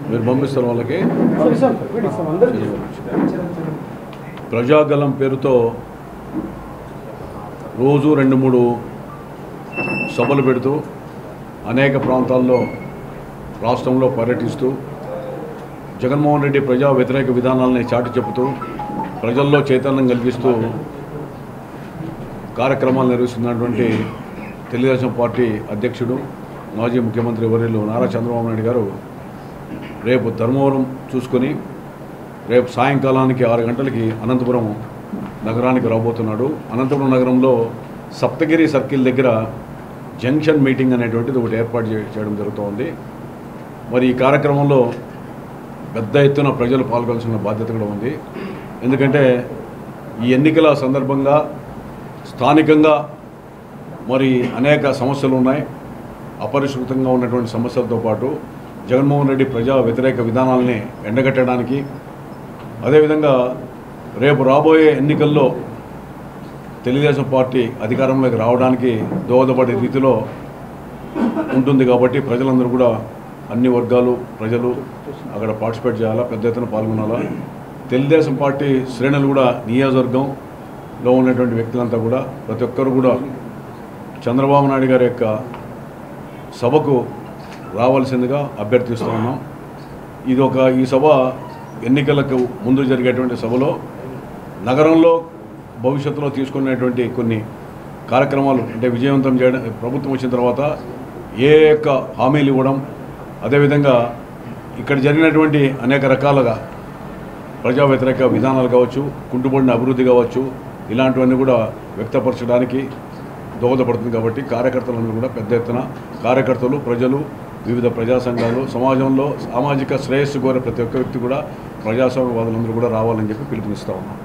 మీరు పంపిస్తారు వాళ్ళకి. ప్రజాగలం పేరుతో రోజు 2-3 సభలు పెడుతూ అనేక ప్రాంతాల్లో రాష్ట్రంలో పర్యటిస్తూ జగన్మోహన్ రెడ్డి ప్రజా వ్యతిరేక విధానాలని చాటి చెబుతూ ప్రజల్లో చైతన్యం కలిగిస్తూ కార్యక్రమాలు నిర్వహిస్తున్నటువంటి తెలుగుదేశం పార్టీ అధ్యక్షుడు మాజీ ముఖ్యమంత్రి వర్యులు నారా చంద్రబాబు నాయుడు గారు రేపు ధర్మవరం చూసుకొని రేపు సాయంకాలానికి 6 గంటలకి అనంతపురం నగరానికి రాబోతున్నాడు. అనంతపురం నగరంలో సప్తగిరి సర్కిల్ దగ్గర జంక్షన్ మీటింగ్ అనేటువంటిది ఒకటి ఏర్పాటు చేయడం జరుగుతోంది. మరి ఈ కార్యక్రమంలో పెద్ద ఎత్తున ప్రజలు పాల్గొనాల్సిన బాధ్యత కూడా ఉంది. ఎందుకంటే ఈ ఎన్నికల సందర్భంగా స్థానికంగా మరి అనేక సమస్యలు ఉన్నాయి. అపరిష్కృతంగా ఉన్నటువంటి సమస్యలతో పాటు జగన్మోహన్ రెడ్డి ప్రజా వ్యతిరేక విధానాలని ఎండగట్టడానికి, అదేవిధంగా రేపు రాబోయే ఎన్నికల్లో తెలుగుదేశం పార్టీ అధికారంలోకి రావడానికి దోహదపడే రీతిలో ఉంటుంది. కాబట్టి ప్రజలందరూ కూడా అన్ని వర్గాలు ప్రజలు అక్కడ పార్టిసిపేట్ చేయాలా, పెద్ద ఎత్తున పాల్గొనాలా. తెలుగుదేశం పార్టీ శ్రేణులు కూడా నియోజకవర్గంలో ఉన్నటువంటి వ్యక్తులంతా కూడా ప్రతి ఒక్కరు కూడా చంద్రబాబు నాయుడు గారి యొక్క సభకు రావాల్సిందిగా అభ్యర్థిస్తూ ఉన్నాం. ఈ సభ ఎన్నికలకు ముందు జరిగేటువంటి సభలో నగరంలో భవిష్యత్తులో తీసుకునేటువంటి కొన్ని కార్యక్రమాలు అంటే విజయవంతం చేయడం, ప్రభుత్వం వచ్చిన తర్వాత ఏ యొక్క హామీలు ఇవ్వడం, అదేవిధంగా ఇక్కడ జరిగినటువంటి అనేక రకాలుగా ప్రజా వ్యతిరేక విధానాలు కావచ్చు, కుంటుపడిన అభివృద్ధి కావచ్చు, ఇలాంటివన్నీ కూడా వ్యక్తపరచడానికి దోహదపడుతుంది. కాబట్టి కార్యకర్తలందరూ కూడా పెద్ద ఎత్తున కార్యకర్తలు, ప్రజలు, వివిధ ప్రజా సంఘాలు, సమాజంలో సామాజిక శ్రేయస్సు కోరే ప్రతి ఒక్క వ్యక్తి కూడా ప్రజాస్వామ్యవాదులందరూ కూడా రావాలని చెప్పి పిలుపునిస్తూ ఉన్నాం.